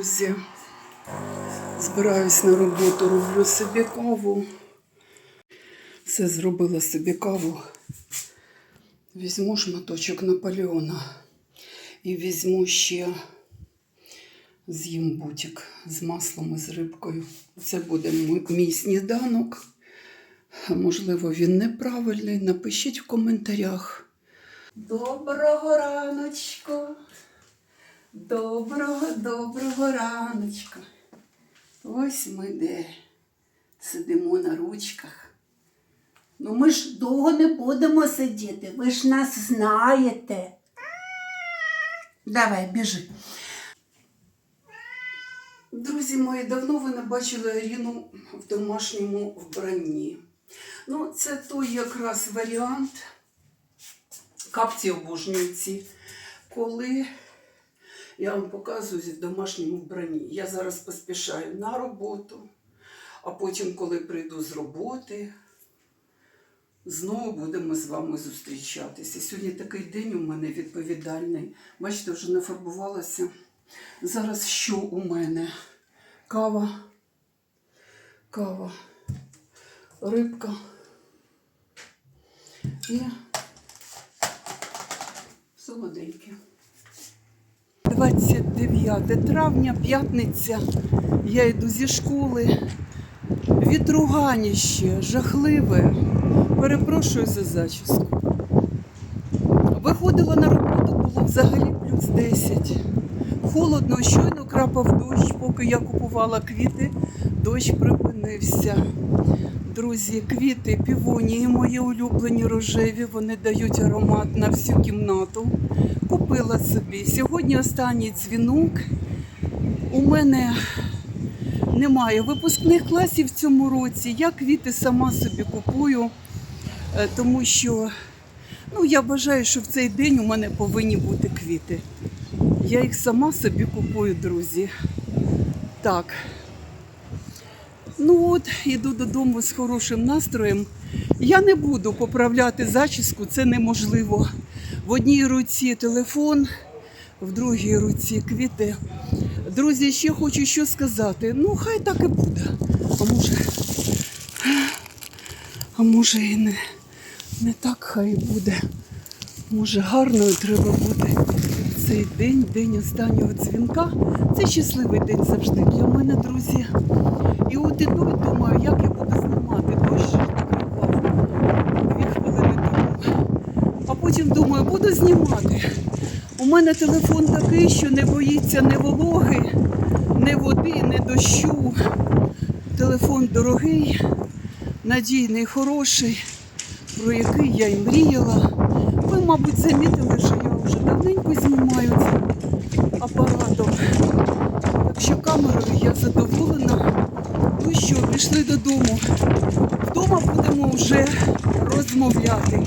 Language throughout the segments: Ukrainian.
друзі. Збираюсь на роботу, роблю собі каву. Все, зробила собі каву. Візьму шматочок Наполеона. І візьму ще з'їм бутик з маслом і з рибкою. Це буде мій сніданок. Можливо, він неправильний. Напишіть в коментарях. Доброго раночку. Доброго раночку. Ось ми де сидимо на ручках. Ну ми ж довго не будемо сидіти, ви ж нас знаєте. Давай, біжи. Друзі мої, давно ви не бачили Аріну в домашньому вбранні. Ну, це той якраз варіант, капці обожнюють ці, коли я вам показую в домашньому вбранні. Я зараз поспішаю на роботу, а потім, коли прийду з роботи, знову будемо з вами зустрічатися. Сьогодні такий день у мене відповідальний. Бачите, вже нафарбувалася. Зараз що у мене? Кава, рибка і солоденьке. 29 травня, п'ятниця. Я йду зі школи. Вітруганіще, жахливе. Перепрошую за зачіску. Виходила на роботу, було взагалі плюс 10. Холодно, щойно крапав дощ, поки я купувала квіти, дощ припинився. Друзі, квіти, півонії мої улюблені рожеві, вони дають аромат на всю кімнату. Купила собі. Сьогодні останній дзвінок. У мене немає випускних класів в цьому році. Я квіти сама собі купую, тому що я вважаю, що в цей день у мене повинні бути квіти. Я їх сама собі купую, друзі. Так. Іду додому з хорошим настроєм. Я не буду поправляти зачіску, це неможливо. В одній руці телефон, в другій руці квіти. Друзі, ще хочу що сказати. Хай так і буде. А може і не так хай буде. Може, гарною треба бути цей день, день останнього дзвінка. Це щасливий день завжди для мене, друзі. І іду і думаю, як я буду знімати. Дощ накрапав 2 хвилини тому. А потім думаю, буду знімати. У мене телефон такий, що не боїться ні вологи, ні води, ні дощу. Телефон дорогий, надійний, хороший, про який я й мріяла. Ви, мабуть, замітили, що я вже давненько знімаю цим апаратом. Так що камерою я задоволена. Ну що, пішли додому. Вдома будемо вже розмовляти.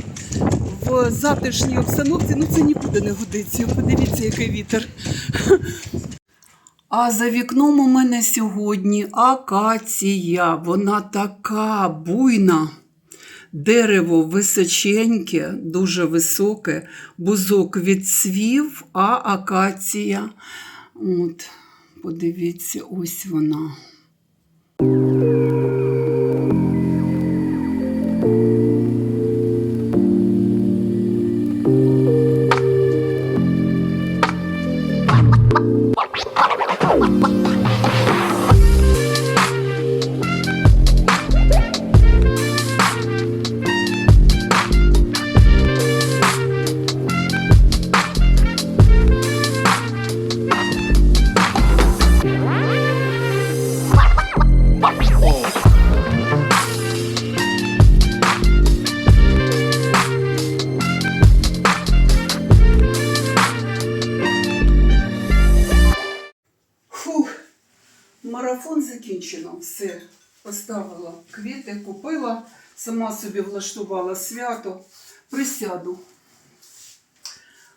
В затишній обстановці, це нікуди не годиться. Подивіться, який вітер. А за вікном у мене сьогодні акація. Вона така буйна. Дерево височеньке, дуже високе. Бузок відцвів, а акація. Подивіться, ось вона. Марафон закінчено. Все. Поставила квіти, купила, сама собі влаштувала свято. Присяду.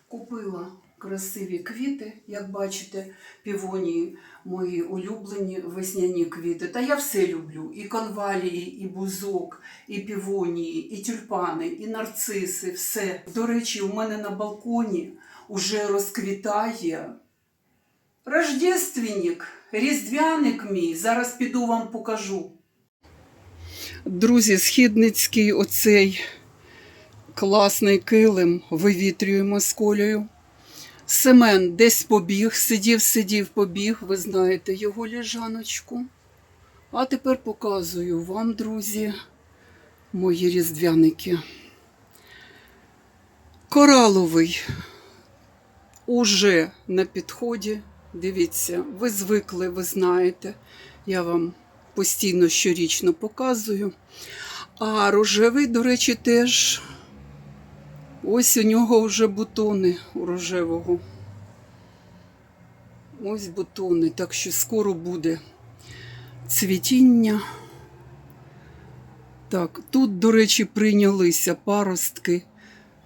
Купила красиві квіти, як бачите, півонії мої улюблені весняні квіти. Та я все люблю. І конвалії, і бузок, і півонії, і тюльпани, і нарциси, все. До речі, у мене на балконі вже розквітає Рождественник, різдвяник мій, зараз піду вам покажу. Друзі, східницький оцей класний килим вивітрюємо з Колею. Семен десь побіг, сидів, побіг, ви знаєте його лежаночку. А тепер показую вам, друзі, мої різдвяники. Кораловий уже на підході. Дивіться, ви звикли, ви знаєте. Я вам постійно щорічно показую. А рожевий, до речі, теж. Ось у нього вже бутони у рожевого. Ось бутони, так що скоро буде цвітіння. Так, тут, до речі, прийнялися паростки.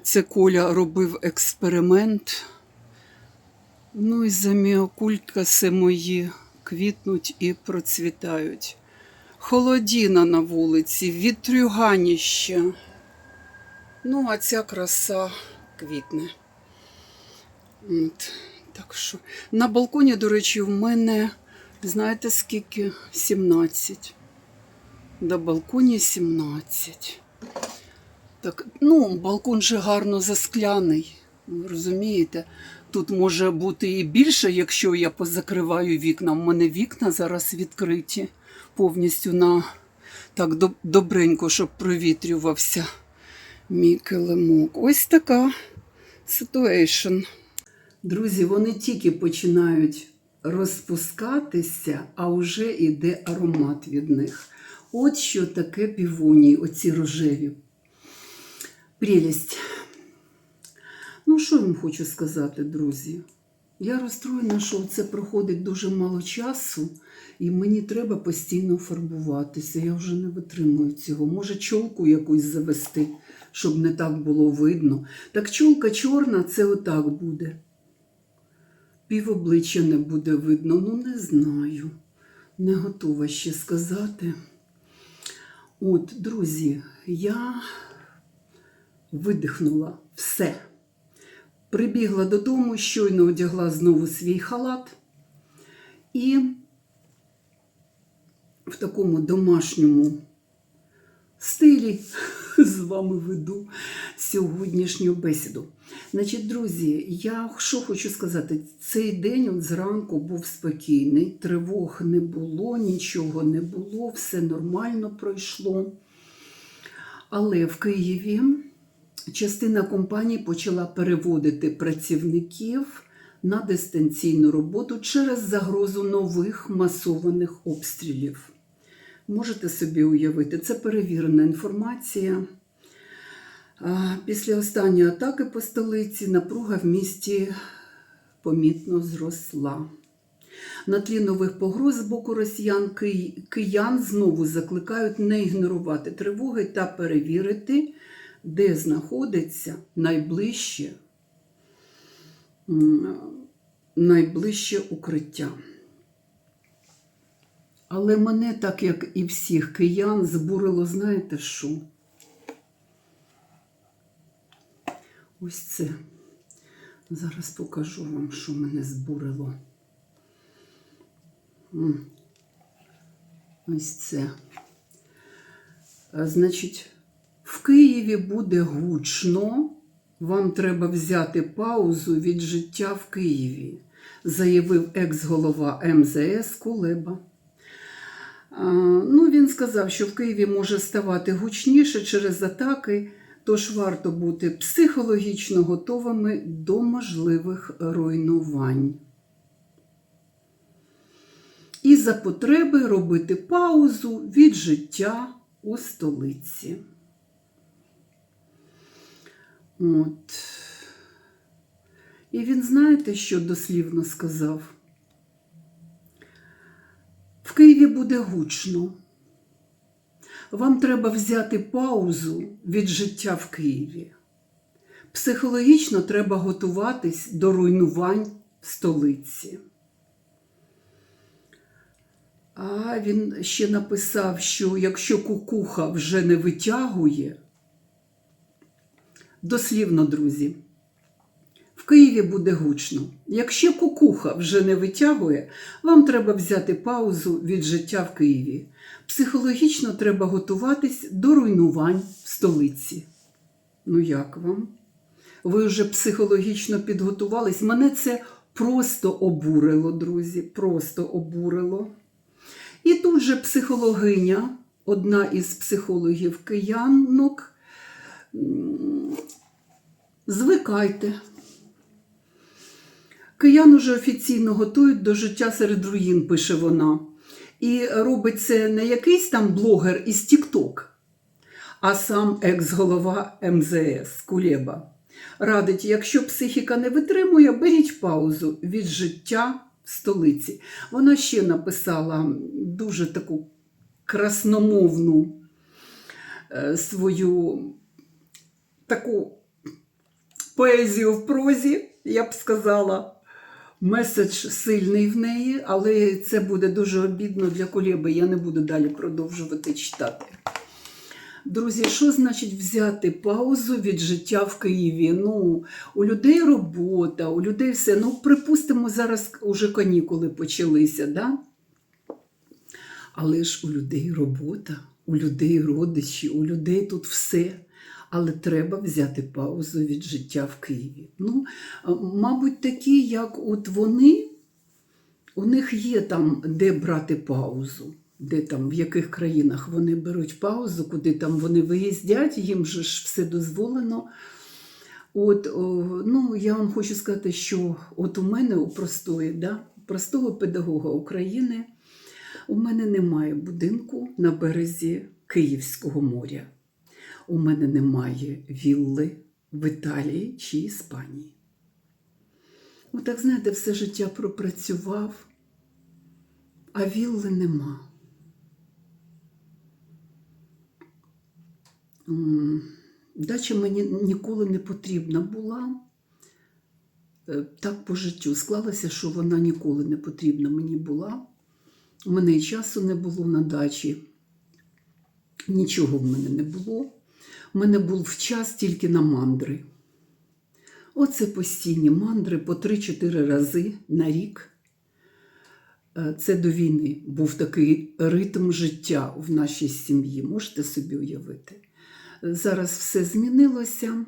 Це Коля робив експеримент. Ну і заміокулькаси мої квітнуть і процвітають. Холодіна на вулиці, вітрюганіще. Ну, а ця краса квітне. От. Так що. На балконі, до речі, в мене, знаєте скільки? 17. На балконі 17. Так, ну, балкон же гарно заскляний. Ви розумієте? Тут може бути і більше, якщо я позакриваю вікна. У мене вікна зараз відкриті повністю на так добренько, щоб провітрювався мій килимок. Ось така ситуейшн. Друзі, вони тільки починають розпускатися, а вже йде аромат від них. От що таке півонії, оці рожеві. Прелість. Ну, що я вам хочу сказати, друзі? Я розстроєна, що це проходить дуже мало часу, і мені треба постійно фарбуватися. Я вже не витримую цього. Може, чолку якусь завести, щоб не так було видно. Так чолка чорна, це отак буде. Пів обличчя не буде видно. Ну, не знаю. Не готова ще сказати. От, друзі, я видихнула все. Прибігла додому, щойно одягла знову свій халат і в такому домашньому стилі з вами веду сьогоднішню бесіду. Значить, друзі, я що хочу сказати, цей день от зранку був спокійний, тривог не було, нічого не було, все нормально пройшло. Але в Києві частина компаній почала переводити працівників на дистанційну роботу через загрозу нових масованих обстрілів. Можете собі уявити, це перевірена інформація. Після останньої атаки по столиці напруга в місті помітно зросла. На тлі нових погроз з боку росіян киян знову закликають не ігнорувати тривоги та перевірити, де знаходиться найближче укриття. Але мене, так як і всіх киян, збурило, знаєте що? Ось це. Зараз покажу вам, що мене збурило. Ось це. Значить, в Києві буде гучно. Вам треба взяти паузу від життя в Києві, заявив екс-голова МЗС Кулеба. Ну, він сказав, що в Києві може ставати гучніше через атаки, тож варто бути психологічно готовими до можливих руйнувань. І за потреби робити паузу від життя у столиці. От. І він, знаєте, що дослівно сказав? В Києві буде гучно. Вам треба взяти паузу від життя в Києві. Психологічно треба готуватись до руйнувань в столиці. А він ще написав, що якщо кукуха вже не витягує, дослівно, друзі, В Києві буде гучно. Якщо кукуха вже не витягує, вам треба взяти паузу від життя в Києві. Психологічно треба готуватись до руйнувань в столиці. Ну як вам? Ви вже психологічно підготувались? Мене це просто обурило, друзі, просто обурило. І тут же психологиня, одна із психологів киянок, звикайте. Киян уже офіційно готують до життя серед руїн, пише вона. І робить це не якийсь там блогер із TikTok, а сам екс-голова МЗС Кулеба. Радить, якщо психіка не витримує, беріть паузу від життя в столиці. Вона ще написала дуже таку красномовну свою таку поезію в прозі, я б сказала. Меседж сильний в неї, але це буде дуже обідно для Кулеби. Я не буду далі продовжувати читати. Друзі, що значить взяти паузу від життя в Києві? Ну, у людей робота, у людей все. Ну, припустимо, зараз уже канікули почалися, да? Але ж у людей робота, у людей родичі, у людей тут все. Але треба взяти паузу від життя в Києві. Ну, мабуть, такі, як от вони, у них є там, де брати паузу, де там, в яких країнах вони беруть паузу, куди там вони виїздять, їм же ж все дозволено. От, ну, я вам хочу сказати, що от у мене, у простої, да, простого педагога України, у мене немає будинку на березі Київського моря. У мене немає вілли в Італії чи Іспанії. Отак, знаєте, все життя пропрацював, а вілли нема. Дача мені ніколи не потрібна була. Так по життю склалося, що вона ніколи не потрібна мені була. У мене і часу не було на дачі. Нічого в мене не було. У мене був час тільки на мандри. Оце постійні мандри по 3-4 рази на рік. Це до війни був такий ритм життя в нашій сім'ї. Можете собі уявити? Зараз все змінилося.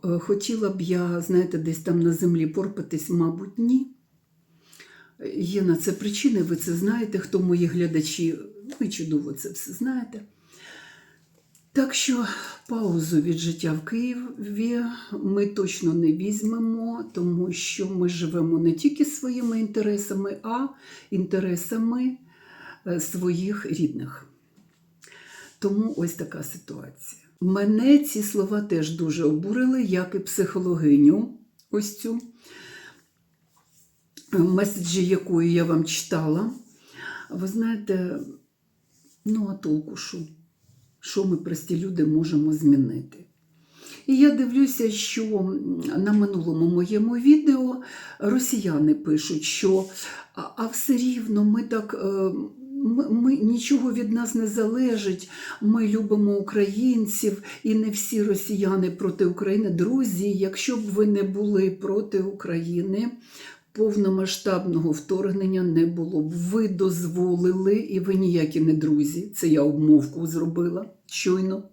Хотіла б я, знаєте, десь там на землі порпатись, мабуть, ні. Є на це причини, ви це знаєте, хто мої глядачі, ви чудово це все знаєте. Так що паузу від життя в Києві ми точно не візьмемо, тому що ми живемо не тільки своїми інтересами, а інтересами своїх рідних. Тому ось така ситуація. Мене ці слова теж дуже обурили, як і психологиню, ось цю, меседжі якої я вам читала. Ви знаєте, ну а толку що? Що ми, прості люди, можемо змінити? І я дивлюся, що на минулому моєму відео росіяни пишуть, що а все рівно ми так, нічого від нас не залежить, ми любимо українців і не всі росіяни проти України. Друзі, якщо б ви не були проти України, повномасштабного вторгнення не було б. Ви дозволили, і ви ніякі не друзі, це я обмовку зробила щойно.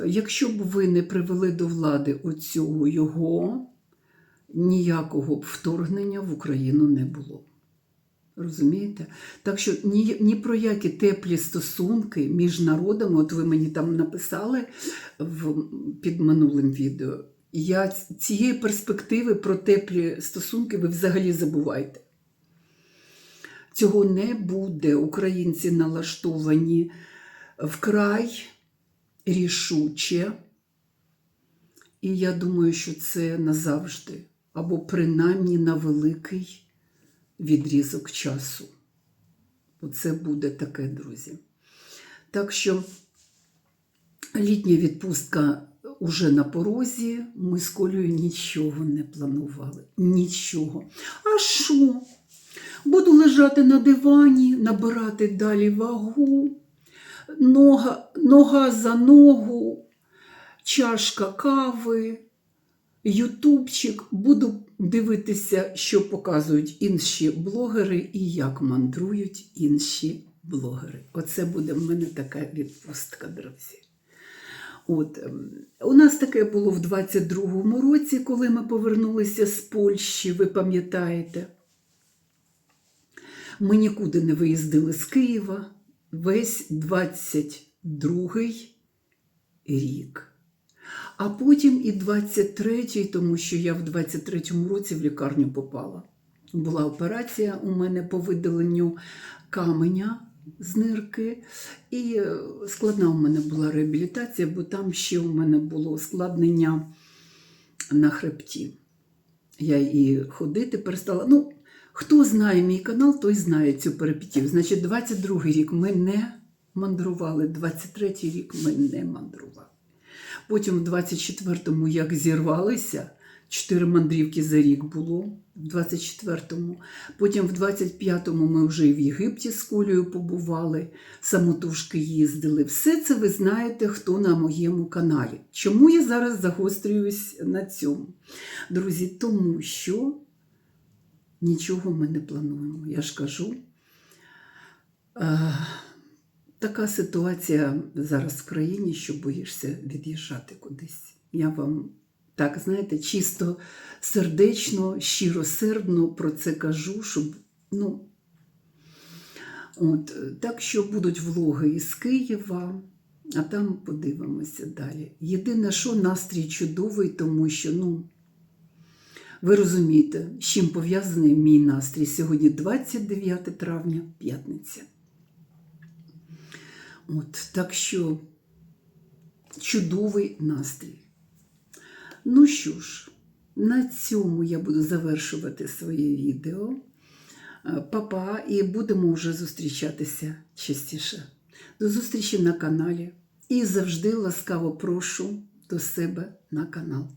Якщо б ви не привели до влади оцього його, ніякого б вторгнення в Україну не було. Розумієте? Так що ні про які теплі стосунки між народами, от ви мені там написали під минулим відео, я цієї перспективи про теплі стосунки ви взагалі забувайте. Цього не буде. Українці налаштовані вкрай рішуче. І я думаю, що це назавжди, або принаймні на великий відрізок часу. Оце буде таке, друзі. Так що літня відпустка уже на порозі, ми з Колею нічого не планували. Нічого. А що? Буду лежати на дивані, набирати далі вагу, нога за ногу, чашка кави, ютубчик, буду дивитися, що показують інші блогери і як мандрують інші блогери. Оце буде в мене така відпустка, друзі. У нас таке було в 22-му році, коли ми повернулися з Польщі, ви пам'ятаєте. Ми нікуди не виїздили з Києва весь 22-й рік. А потім і 23-й, тому що я в 23-му році в лікарню попала. Була операція у мене по видаленню каменя з нирки. І складна у мене була реабілітація, бо там ще у мене було ускладнення на хребті. Я і ходити перестала. Хто знає мій канал, той знає цю перипетію. Значить, 22-й рік ми не мандрували, 23-й рік ми не мандрували. Потім в 24-му, як зірвалися, 4 мандрівки за рік було, в 24-му. Потім в 25-му ми вже і в Єгипті з Колею побували, самотужки їздили. Все це ви знаєте, хто на моєму каналі. Чому я зараз загострююсь на цьому? Друзі, тому що нічого ми не плануємо. Я ж кажу, така ситуація зараз в країні, що боїшся від'їжджати кудись. Я вам так, знаєте, чисто сердечно, щиросердно про це кажу, щоб, так що будуть влоги із Києва, а там подивимося далі. Єдине, що настрій чудовий, тому що, ви розумієте, з чим пов'язаний мій настрій. Сьогодні 29 травня, п'ятниця. Так що чудовий настрій. Ну що ж, на цьому я буду завершувати своє відео. Па-па, і будемо вже зустрічатися частіше. До зустрічі на каналі. І завжди ласкаво прошу до себе на канал.